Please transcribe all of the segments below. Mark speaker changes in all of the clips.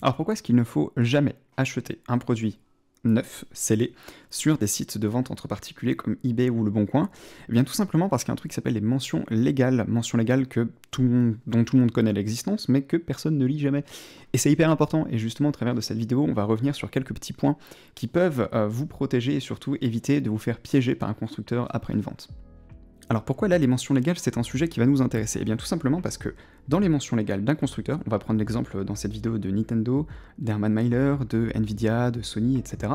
Speaker 1: Alors pourquoi est-ce qu'il ne faut jamais acheter un produit neuf, scellé, sur des sites de vente entre particuliers comme eBay ou Le Bon Coin? Eh bien tout simplement parce qu'il y a un truc qui s'appelle les mentions légales dont tout le monde connaît l'existence, mais que personne ne lit jamais. Et c'est hyper important, et justement au travers de cette vidéo, on va revenir sur quelques petits points qui peuvent vous protéger et surtout éviter de vous faire piéger par un constructeur après une vente. Alors pourquoi là les mentions légales c'est un sujet qui va nous intéresser? Eh bien tout simplement parce que dans les mentions légales d'un constructeur, on va prendre l'exemple dans cette vidéo de Nintendo, d'Herman Miller, de Nvidia, de Sony, etc.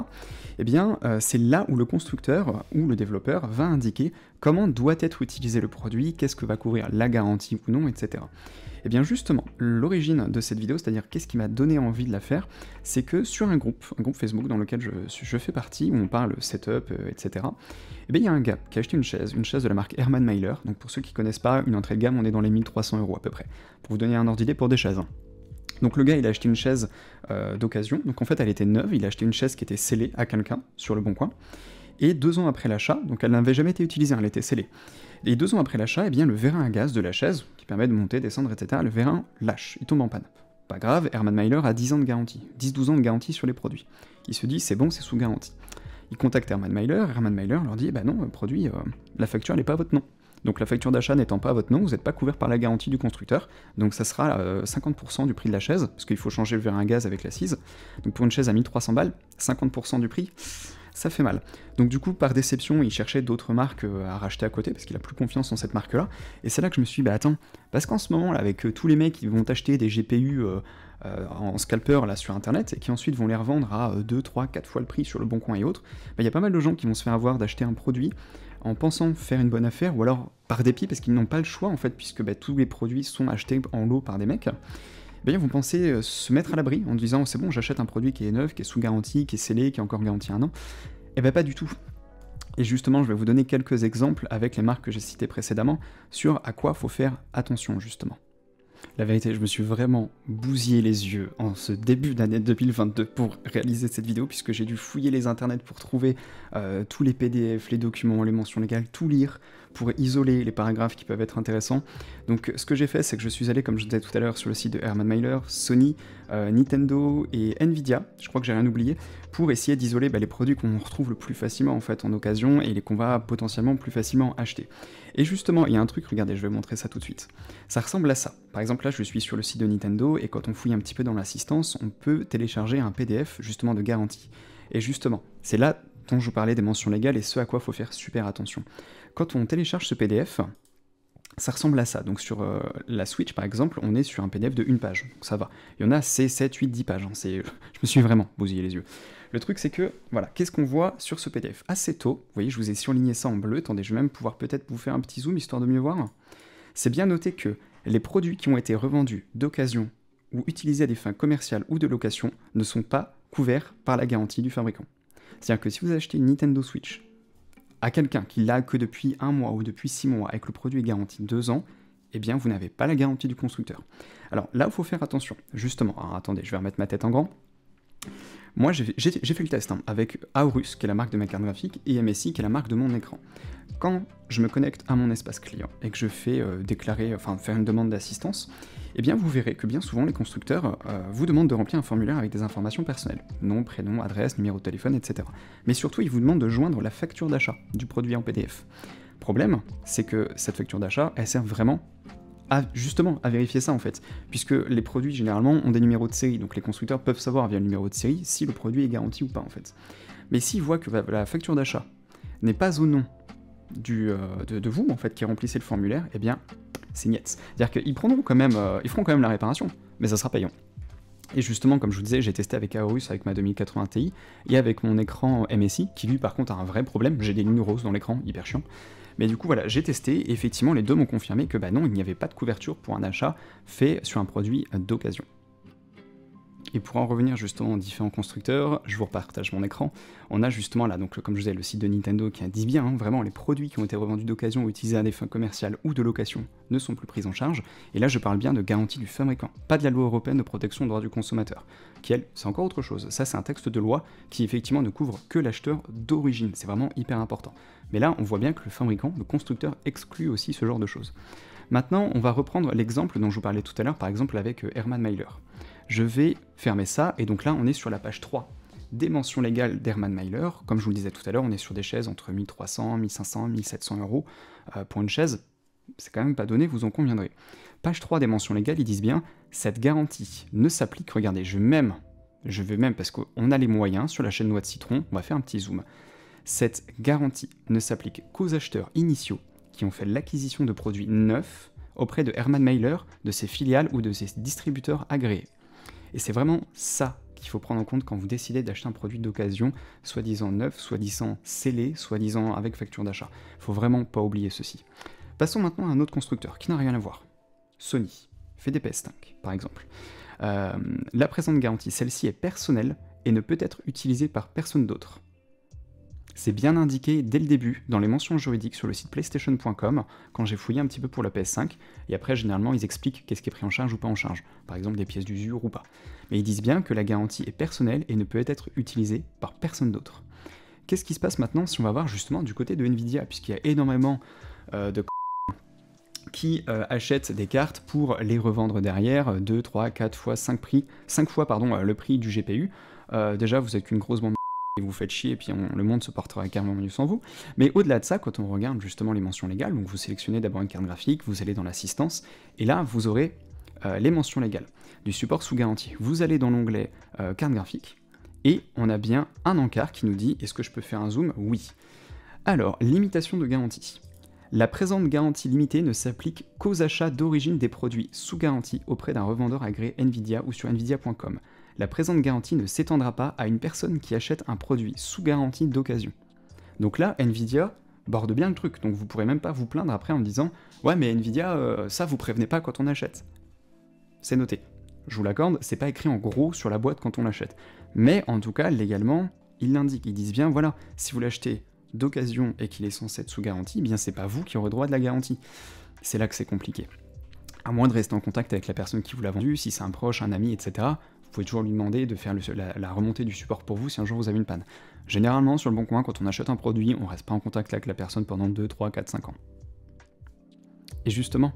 Speaker 1: Eh bien c'est là où le constructeur ou le développeur va indiquer comment doit être utilisé le produit, qu'est-ce que va couvrir la garantie ou non, etc. Et bien justement, l'origine de cette vidéo, c'est-à-dire qu'est-ce qui m'a donné envie de la faire, c'est que sur un groupe Facebook dans lequel je fais partie, où on parle setup, etc., et bien il y a un gars qui a acheté une chaise de la marque Herman Miller. Donc pour ceux qui connaissent pas, une entrée de gamme, on est dans les 1300 € à peu près, pour vous donner un ordre d'idée pour des chaises. Donc le gars il a acheté une chaise d'occasion, donc en fait elle était neuve, il a acheté une chaise qui était scellée à quelqu'un sur Le Bon Coin, et 2 ans après l'achat, donc elle n'avait jamais été utilisée, elle était scellée, et 2 ans après l'achat, eh bien le vérin à gaz de la chaise, qui permet de monter, descendre, etc., le vérin lâche, il tombe en panne. Pas grave, Herman Miller a 10 ans de garantie, 10-12 ans de garantie sur les produits. Il se dit c'est bon, c'est sous garantie. Il contacte Herman Miller leur dit bah non, le produit, la facture n'est pas à votre nom. Donc la facture d'achat n'étant pas à votre nom, vous n'êtes pas couvert par la garantie du constructeur, donc ça sera 50% du prix de la chaise, parce qu'il faut changer le vérin à gaz avec l'assise. Donc pour une chaise à 1300 balles, 50% du prix, ça fait mal. Donc du coup, par déception, il cherchait d'autres marques à racheter à côté, parce qu'il a plus confiance en cette marque-là, et c'est là que je me suis dit, bah attends, parce qu'en ce moment, là, avec tous les mecs qui vont acheter des GPU en scalper là sur internet, et qui ensuite vont les revendre à 2, 3, 4 fois le prix sur Le Bon Coin et autres, bah, y a pas mal de gens qui vont se faire avoir d'acheter un produit en pensant faire une bonne affaire, ou alors par dépit, parce qu'ils n'ont pas le choix en fait, puisque bah, tous les produits sont achetés en lot par des mecs. Bien, vous pensez se mettre à l'abri en disant c'est bon, j'achète un produit qui est neuf, qui est sous garantie, qui est scellé, qui est encore garanti 1 an. Eh bien pas du tout. Et justement, je vais vous donner quelques exemples avec les marques que j'ai citées précédemment sur à quoi faut faire attention justement. La vérité, je me suis vraiment bousillé les yeux en ce début d'année 2022 pour réaliser cette vidéo, puisque j'ai dû fouiller les internets pour trouver tous les PDF, les documents, les mentions légales, tout lire, pour isoler les paragraphes qui peuvent être intéressants. Donc ce que j'ai fait, c'est que je suis allé, comme je disais tout à l'heure, sur le site de Herman Miller, Sony, Nintendo et Nvidia, je crois que j'ai rien oublié, pour essayer d'isoler les produits qu'on retrouve le plus facilement en fait en occasion et qu'on va potentiellement plus facilement acheter. Et justement, il y a un truc, regardez, je vais vous montrer ça tout de suite. Ça ressemble à ça. Par exemple, là, je suis sur le site de Nintendo, et quand on fouille un petit peu dans l'assistance, on peut télécharger un PDF, justement, de garantie. Et justement, c'est là dont je vous parlais des mentions légales et ce à quoi il faut faire super attention. Quand on télécharge ce PDF, ça ressemble à ça. Donc sur la Switch, par exemple, on est sur un PDF de 1 page. Donc ça va. Il y en a, c'est 7, 8, 10 pages. Hein. Je me suis vraiment bousillé les yeux. Le truc, c'est que, voilà, qu'est-ce qu'on voit sur ce PDF? Assez tôt, vous voyez, je vous ai surligné ça en bleu. Attendez, je vais même pouvoir peut-être vous faire un petit zoom, histoire de mieux voir. C'est bien noté que les produits qui ont été revendus d'occasion ou utilisés à des fins commerciales ou de location ne sont pas couverts par la garantie du fabricant. C'est-à-dire que si vous achetez une Nintendo Switch à quelqu'un qui l'a que depuis 1 mois ou depuis 6 mois et que le produit est garanti 2 ans, eh bien vous n'avez pas la garantie du constructeur. Alors là, il faut faire attention, justement. Alors attendez, je vais remettre ma tête en grand. Moi, j'ai fait le test avec Aorus, qui est la marque de ma carte graphique, et MSI, qui est la marque de mon écran. Quand je me connecte à mon espace client et que je fais faire une demande d'assistance, eh bien vous verrez que bien souvent les constructeurs vous demandent de remplir un formulaire avec des informations personnelles, nom, prénom, adresse, numéro de téléphone, etc. Mais surtout, ils vous demandent de joindre la facture d'achat du produit en PDF. Problème, c'est que cette facture d'achat, elle sert vraiment justement à vérifier ça en fait, puisque les produits généralement ont des numéros de série, donc les constructeurs peuvent savoir via le numéro de série si le produit est garanti ou pas en fait. Mais s'ils voient que la facture d'achat n'est pas au nom de vous en fait qui remplissez le formulaire, eh bien c'est niet. C'est-à-dire qu'ils feront quand même la réparation, mais ça sera payant. Et justement, comme je vous disais, j'ai testé avec Aorus, avec ma 2080 Ti, et avec mon écran MSI, qui lui par contre a un vrai problème, j'ai des lignes roses dans l'écran, hyper chiant. Mais du coup voilà, j'ai testé, et effectivement les deux m'ont confirmé que non, il n'y avait pas de couverture pour un achat fait sur un produit d'occasion. Et pour en revenir justement aux différents constructeurs, je vous repartage mon écran. On a justement là, donc comme je disais, le site de Nintendo qui dit bien, vraiment les produits qui ont été revendus d'occasion ou utilisés à des fins commerciales ou de location ne sont plus pris en charge. Et là je parle bien de garantie du fabricant, pas de la loi européenne de protection des droits du consommateur, qui elle, c'est encore autre chose. Ça c'est un texte de loi qui effectivement ne couvre que l'acheteur d'origine, c'est vraiment hyper important. Mais là on voit bien que le fabricant, le constructeur exclut aussi ce genre de choses. Maintenant on va reprendre l'exemple dont je vous parlais tout à l'heure, par exemple avec Herman Miller. Je vais fermer ça, et donc là, on est sur la page 3 des mentions légales d'Herman Meyler. Comme je vous le disais tout à l'heure, on est sur des chaises entre 1300, 1500, 1700 euros pour une chaise. C'est quand même pas donné, vous en conviendrez. Page 3 des mentions légales, ils disent bien « Cette garantie ne s'applique », regardez, je vais même, parce qu'on a les moyens, sur la chaîne Noix de Citron, on va faire un petit zoom. « Cette garantie ne s'applique qu'aux acheteurs initiaux qui ont fait l'acquisition de produits neufs auprès de Herman Meyler, de ses filiales ou de ses distributeurs agréés. » Et c'est vraiment ça qu'il faut prendre en compte quand vous décidez d'acheter un produit d'occasion, soi-disant neuf, soi-disant scellé, soi-disant avec facture d'achat. Il faut vraiment pas oublier ceci. Passons maintenant à un autre constructeur qui n'a rien à voir. Sony fait des PS5, par exemple. La présente garantie, celle-ci est personnelle et ne peut être utilisée par personne d'autre. C'est bien indiqué dès le début dans les mentions juridiques sur le site PlayStation.com quand j'ai fouillé un petit peu pour la PS5, et après généralement ils expliquent qu'est-ce qui est pris en charge ou pas en charge, par exemple des pièces d'usure ou pas. Mais ils disent bien que la garantie est personnelle et ne peut être utilisée par personne d'autre. Qu'est-ce qui se passe maintenant si on va voir justement du côté de Nvidia, puisqu'il y a énormément de qui achètent des cartes pour les revendre derrière 2, 3, 4 fois, 5 fois le prix du GPU. Déjà vous êtes qu'une grosse bande et vous faites chier, et puis le monde se portera carrément mieux sans vous. Mais au-delà de ça, quand on regarde justement les mentions légales, donc vous sélectionnez d'abord une carte graphique, vous allez dans l'assistance, et là vous aurez les mentions légales du support sous garantie. Vous allez dans l'onglet carte graphique, et on a bien un encart qui nous dit « Est-ce que je peux faire un zoom ?» Oui. Alors, limitation de garantie. La présente garantie limitée ne s'applique qu'aux achats d'origine des produits sous garantie auprès d'un revendeur agréé Nvidia ou sur nvidia.com. La présente garantie ne s'étendra pas à une personne qui achète un produit sous garantie d'occasion. Donc là, Nvidia borde bien le truc, donc vous pourrez même pas vous plaindre après en me disant « Ouais, mais Nvidia, ça vous prévenez pas quand on achète. » C'est noté. Je vous l'accorde, c'est pas écrit en gros sur la boîte quand on l'achète. Mais en tout cas, légalement, ils l'indiquent. Ils disent bien, voilà, si vous l'achetez d'occasion et qu'il est censé être sous garantie, eh bien c'est pas vous qui aurez droit de la garantie. C'est là que c'est compliqué. À moins de rester en contact avec la personne qui vous l'a vendu, si c'est un proche, un ami, etc., vous pouvez toujours lui demander de faire la remontée du support pour vous si un jour vous avez une panne. Généralement, sur le Bon Coin, quand on achète un produit, on reste pas en contact avec la personne pendant 2, 3, 4, 5 ans. Et justement,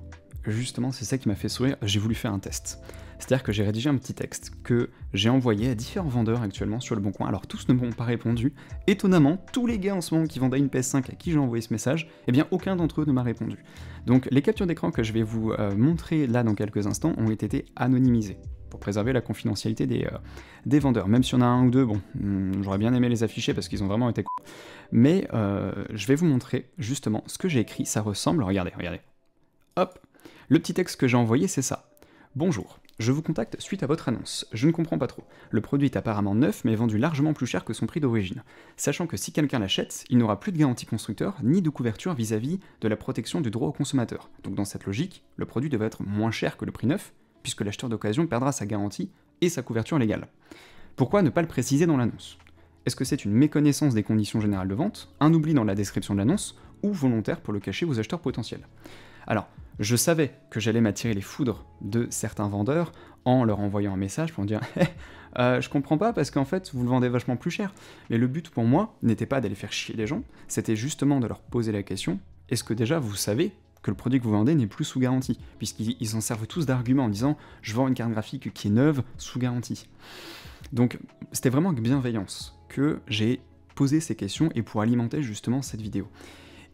Speaker 1: c'est ça qui m'a fait sourire, j'ai voulu faire un test. C'est-à-dire que j'ai rédigé un petit texte que j'ai envoyé à différents vendeurs actuellement sur le Bon Coin. Alors tous ne m'ont pas répondu. Étonnamment, tous les gars en ce moment qui vendaient une PS5 à qui j'ai envoyé ce message, eh bien aucun d'entre eux ne m'a répondu. Donc les captures d'écran que je vais vous montrer là dans quelques instants ont été anonymisées pour préserver la confidentialité des vendeurs. Même si on a un ou deux, bon, j'aurais bien aimé les afficher parce qu'ils ont vraiment été cool. Mais je vais vous montrer justement ce que j'ai écrit, ça ressemble, regardez. Hop, le petit texte que j'ai envoyé, c'est ça. Bonjour, je vous contacte suite à votre annonce. Je ne comprends pas trop. Le produit est apparemment neuf, mais vendu largement plus cher que son prix d'origine. Sachant que si quelqu'un l'achète, il n'aura plus de garantie constructeur, ni de couverture vis-à-vis de la protection du droit au consommateur. Donc dans cette logique, le produit devrait être moins cher que le prix neuf, puisque l'acheteur d'occasion perdra sa garantie et sa couverture légale. Pourquoi ne pas le préciser dans l'annonce? Est-ce que c'est une méconnaissance des conditions générales de vente, un oubli dans la description de l'annonce, ou volontaire pour le cacher aux acheteurs potentiels? Alors, je savais que j'allais m'attirer les foudres de certains vendeurs en leur envoyant un message pour me dire « je comprends pas parce qu'en fait vous le vendez vachement plus cher ». Mais le but pour moi n'était pas d'aller faire chier les gens, c'était justement de leur poser la question « est-ce que déjà vous savez que le produit que vous vendez n'est plus sous garantie ?» Puisqu'ils en servent tous d'argument en disant « je vends une carte graphique qui est neuve sous garantie ». Donc c'était vraiment avec bienveillance que j'ai posé ces questions et pour alimenter justement cette vidéo.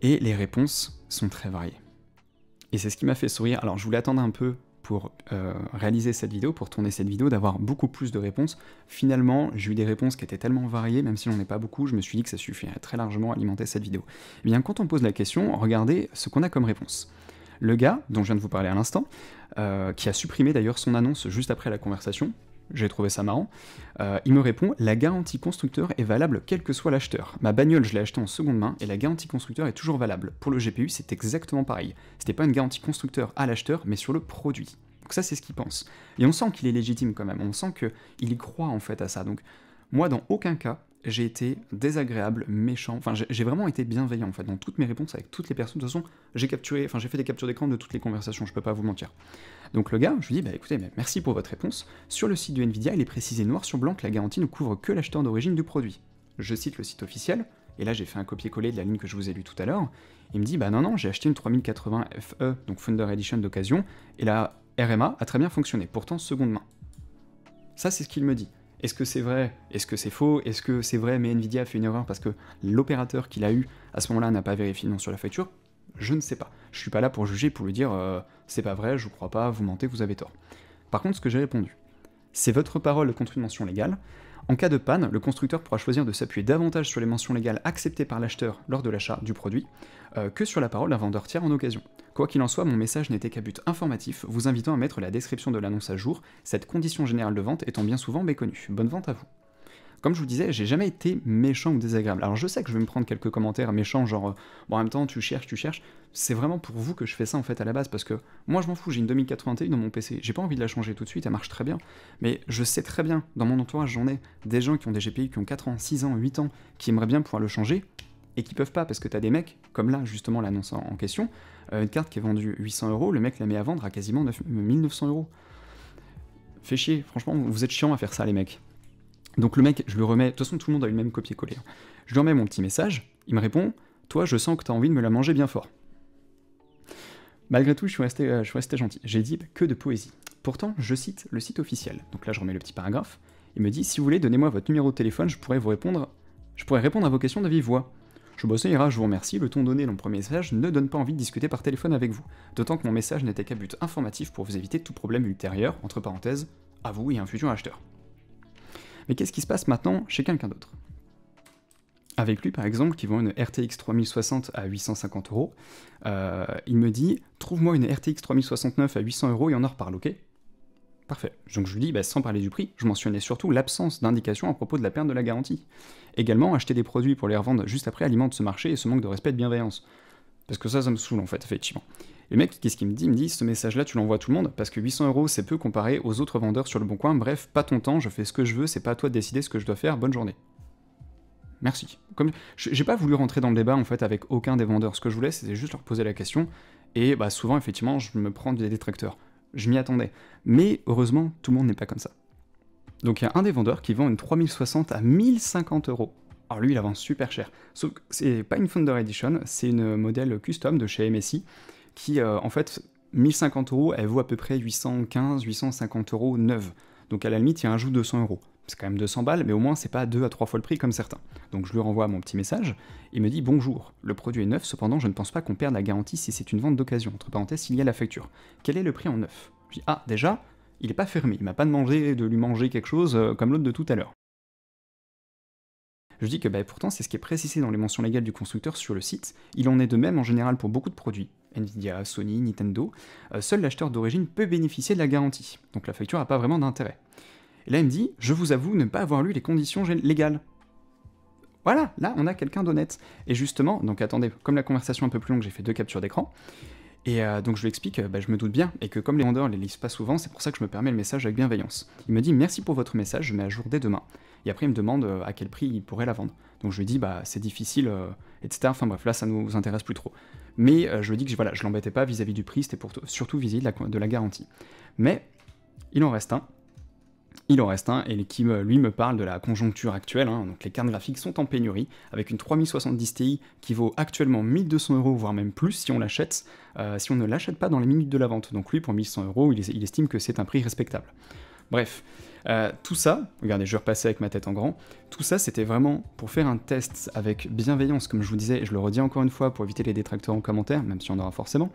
Speaker 1: Et les réponses sont très variées. Et c'est ce qui m'a fait sourire. Alors je voulais attendre un peu pour réaliser cette vidéo, pour tourner cette vidéo, d'avoir beaucoup plus de réponses. Finalement, j'ai eu des réponses qui étaient tellement variées, même si j'en ai pas beaucoup, je me suis dit que ça suffirait très largement à alimenter cette vidéo. Eh bien, quand on pose la question, regardez ce qu'on a comme réponse. Le gars, dont je viens de vous parler à l'instant, qui a supprimé d'ailleurs son annonce juste après la conversation, j'ai trouvé ça marrant, il me répond « La garantie constructeur est valable quel que soit l'acheteur. Ma bagnole, je l'ai achetée en seconde main et la garantie constructeur est toujours valable. Pour le GPU, c'est exactement pareil. C'était pas une garantie constructeur à l'acheteur, mais sur le produit. » Donc ça, c'est ce qu'il pense. Et on sent qu'il est légitime quand même, on sent qu'il y croit en fait à ça. Donc moi, dans aucun cas, j'ai été désagréable, méchant, enfin j'ai vraiment été bienveillant en fait dans toutes mes réponses avec toutes les personnes. De toute façon, j'ai fait des captures d'écran de toutes les conversations, je peux pas vous mentir. Donc le gars, je lui dis, bah écoutez, merci pour votre réponse. Sur le site de Nvidia, il est précisé noir sur blanc que la garantie ne couvre que l'acheteur d'origine du produit. Je cite le site officiel, et là j'ai fait un copier-coller de la ligne que je vous ai lue tout à l'heure. Il me dit, bah non, j'ai acheté une 3080 FE, donc Thunder Edition d'occasion, et la RMA a très bien fonctionné, pourtant seconde main. Ça, c'est ce qu'il me dit. Est-ce que c'est vrai? Est-ce que c'est faux? Est-ce que c'est vrai, mais Nvidia a fait une erreur parce que l'opérateur qu'il a eu à ce moment-là n'a pas vérifié le nom sur la facture? Je ne sais pas. Je suis pas là pour juger, pour lui dire c'est pas vrai, je vous crois pas, vous mentez, vous avez tort. Par contre, ce que j'ai répondu, c'est votre parole contre une mention légale. En cas de panne, le constructeur pourra choisir de s'appuyer davantage sur les mentions légales acceptées par l'acheteur lors de l'achat du produit que sur la parole d'un vendeur tiers en occasion. Quoi qu'il en soit, mon message n'était qu'à but informatif, vous invitant à mettre la description de l'annonce à jour, cette condition générale de vente étant bien souvent méconnue. Bonne vente à vous. Comme je vous disais, j'ai jamais été méchant ou désagréable. Alors je sais que je vais me prendre quelques commentaires méchants, genre bon en même temps tu cherches. C'est vraiment pour vous que je fais ça en fait à la base, parce que moi je m'en fous, j'ai une 2081 dans mon PC, j'ai pas envie de la changer tout de suite, elle marche très bien. Mais je sais très bien, dans mon entourage j'en ai des gens qui ont des GPU qui ont 4 ans, 6 ans, 8 ans, qui aimeraient bien pouvoir le changer, et qui peuvent pas, parce que t'as des mecs, comme là justement l'annonce en question, une carte qui est vendue 800€, le mec la met à vendre à quasiment 1900€. Fait chier, franchement vous êtes chiants à faire ça les mecs. Donc le mec, je lui remets, de toute façon tout le monde a eu le même copier-coller. Je lui remets mon petit message, il me répond « Toi, je sens que t'as envie de me la manger bien fort. » Malgré tout, je suis resté gentil. J'ai dit « Que de poésie. » Pourtant, je cite le site officiel. Donc là, je remets le petit paragraphe. Il me dit « Si vous voulez, donnez-moi votre numéro de téléphone, je pourrais répondre à vos questions de vive voix. » Je bosse, ça ira, je vous remercie. Le ton donné dans le premier message ne donne pas envie de discuter par téléphone avec vous. D'autant que mon message n'était qu'à but informatif pour vous éviter tout problème ultérieur, entre parenthèses, à vous et un futur acheteur. Mais qu'est-ce qui se passe maintenant chez quelqu'un d'autre? Avec lui, par exemple, qui vend une RTX 3060 à 850€, il me dit « Trouve-moi une RTX 3069 à 800€ et on en reparle, ok ?» Parfait. Donc je lui dis, sans parler du prix, je mentionnais surtout l'absence d'indication à propos de la perte de la garantie. Également, acheter des produits pour les revendre juste après alimente ce marché et ce manque de respect et de bienveillance. Parce que ça me saoule en fait, effectivement. Le mec, qu'est-ce qu'il me dit? Il me dit, ce message-là, tu l'envoies à tout le monde, parce que 800€ c'est peu comparé aux autres vendeurs sur le bon coin, bref, pas ton temps, je fais ce que je veux, c'est pas à toi de décider ce que je dois faire, bonne journée. Merci. Comme j'ai pas voulu rentrer dans le débat en fait avec aucun des vendeurs, ce que je voulais c'était juste leur poser la question, et souvent effectivement je me prends des détracteurs. Je m'y attendais. Mais heureusement, tout le monde n'est pas comme ça. Donc il y a un des vendeurs qui vend une 3060 à 1050€. Alors lui il la vend super cher. Sauf que c'est pas une Founder Edition, c'est une modèle custom de chez MSI, qui en fait 1050€, elle vaut à peu près 815-850€ neuve. Donc à la limite il y a un ajout 200€. C'est quand même 200 balles, mais au moins c'est pas 2 à 3 fois le prix comme certains. Donc je lui renvoie mon petit message, il me dit « Bonjour, le produit est neuf, cependant je ne pense pas qu'on perde la garantie si c'est une vente d'occasion, entre parenthèses s'il y a la facture. Quel est le prix en neuf ?» Je dis « Ah, déjà, il est pas fermé, il m'a pas demandé de lui manger quelque chose comme l'autre de tout à l'heure. » Je dis que pourtant c'est ce qui est précisé dans les mentions légales du constructeur sur le site, il en est de même en général pour beaucoup de produits, Nvidia, Sony, Nintendo, seul l'acheteur d'origine peut bénéficier de la garantie, donc la facture n'a pas vraiment d'intérêt. Et là, il me dit « Je vous avoue ne pas avoir lu les conditions légales. » Voilà, là, on a quelqu'un d'honnête. Et justement, donc attendez, comme la conversation est un peu plus longue, j'ai fait 2 captures d'écran. Et donc je lui explique, je me doute bien, et que comme les vendeurs les lisent pas souvent, c'est pour ça que je me permets le message avec bienveillance. Il me dit « Merci pour votre message, je mets à jour dès demain. » Et après, il me demande à quel prix il pourrait la vendre. Donc je lui dis « C'est difficile, etc. » Enfin bref, là, ça nous intéresse plus trop. Mais je lui dis que voilà, je l'embêtais pas vis-à-vis du prix, c'était surtout vis-à-vis de la garantie. Mais il en reste un. Et qui lui me parle de la conjoncture actuelle, donc les cartes graphiques sont en pénurie, avec une 3070 Ti qui vaut actuellement 1200€, voire même plus si on l'achète, si on ne l'achète pas dans les minutes de la vente. Donc lui, pour 1100€, il estime que c'est un prix respectable. Bref, tout ça, regardez, je vais repasser avec ma tête en grand, tout ça c'était vraiment pour faire un test avec bienveillance, comme je vous disais, et je le redis encore une fois, pour éviter les détracteurs en commentaire, même si on en aura forcément,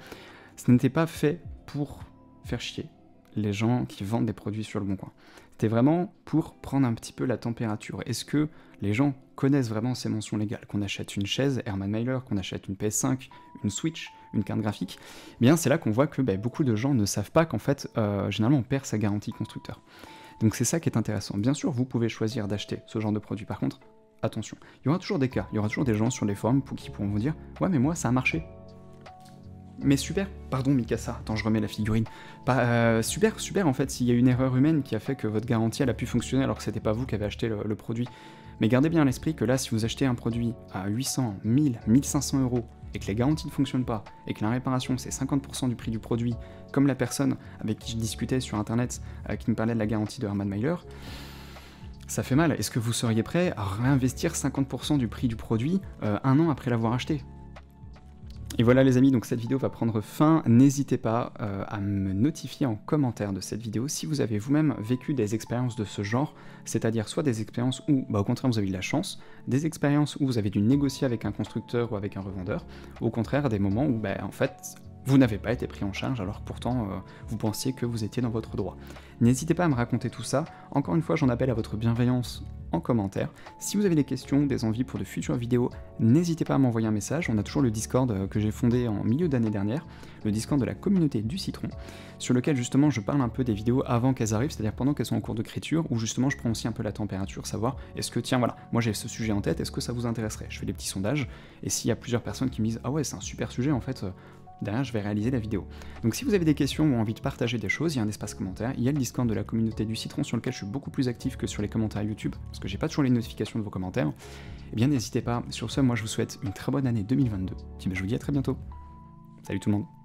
Speaker 1: ce n'était pas fait pour faire chier les gens qui vendent des produits sur le bon coin. C'était vraiment pour prendre un petit peu la température. Est-ce que les gens connaissent vraiment ces mentions légales? Qu'on achète une chaise Herman Miller, qu'on achète une PS5, une Switch, une carte graphique, eh bien c'est là qu'on voit que beaucoup de gens ne savent pas qu'en fait, généralement on perd sa garantie constructeur. Donc c'est ça qui est intéressant. Bien sûr, vous pouvez choisir d'acheter ce genre de produit. Par contre, attention, il y aura toujours des cas, il y aura toujours des gens sur les forums qui pourront vous dire « Ouais mais moi ça a marché ». Mais super, pardon Mikasa, attends je remets la figurine, super en fait s'il y a une erreur humaine qui a fait que votre garantie elle a pu fonctionner alors que c'était pas vous qui avez acheté le produit. Mais gardez bien à l'esprit que là si vous achetez un produit à 800, 1000, 1500€ et que les garanties ne fonctionnent pas, et que la réparation c'est 50% du prix du produit, comme la personne avec qui je discutais sur internet qui me parlait de la garantie de Herman Miller, ça fait mal. Est-ce que vous seriez prêt à réinvestir 50% du prix du produit un an après l'avoir acheté ? Et voilà les amis, donc cette vidéo va prendre fin. N'hésitez pas à me notifier en commentaire de cette vidéo si vous avez vous-même vécu des expériences de ce genre, c'est-à-dire soit des expériences où, au contraire, vous avez eu de la chance, des expériences où vous avez dû négocier avec un constructeur ou avec un revendeur, ou au contraire, des moments où, en fait, vous n'avez pas été pris en charge alors que pourtant vous pensiez que vous étiez dans votre droit. N'hésitez pas à me raconter tout ça. Encore une fois, j'en appelle à votre bienveillance en commentaire. Si vous avez des questions, des envies pour de futures vidéos, n'hésitez pas à m'envoyer un message. On a toujours le Discord que j'ai fondé en milieu d'année dernière, le Discord de la communauté du citron, sur lequel justement je parle un peu des vidéos avant qu'elles arrivent, c'est-à-dire pendant qu'elles sont en cours d'écriture, où justement je prends aussi un peu la température, savoir est-ce que, tiens voilà, moi j'ai ce sujet en tête, est-ce que ça vous intéresserait? Je fais des petits sondages, et s'il y a plusieurs personnes qui me disent ah ouais c'est un super sujet en fait, derrière je vais réaliser la vidéo. Donc si vous avez des questions ou envie de partager des choses, il y a un espace commentaire, il y a le Discord de la communauté du citron sur lequel je suis beaucoup plus actif que sur les commentaires YouTube, parce que j'ai pas toujours les notifications de vos commentaires. Eh bien n'hésitez pas, sur ce moi je vous souhaite une très bonne année 2022, puis je vous dis à très bientôt. Salut tout le monde.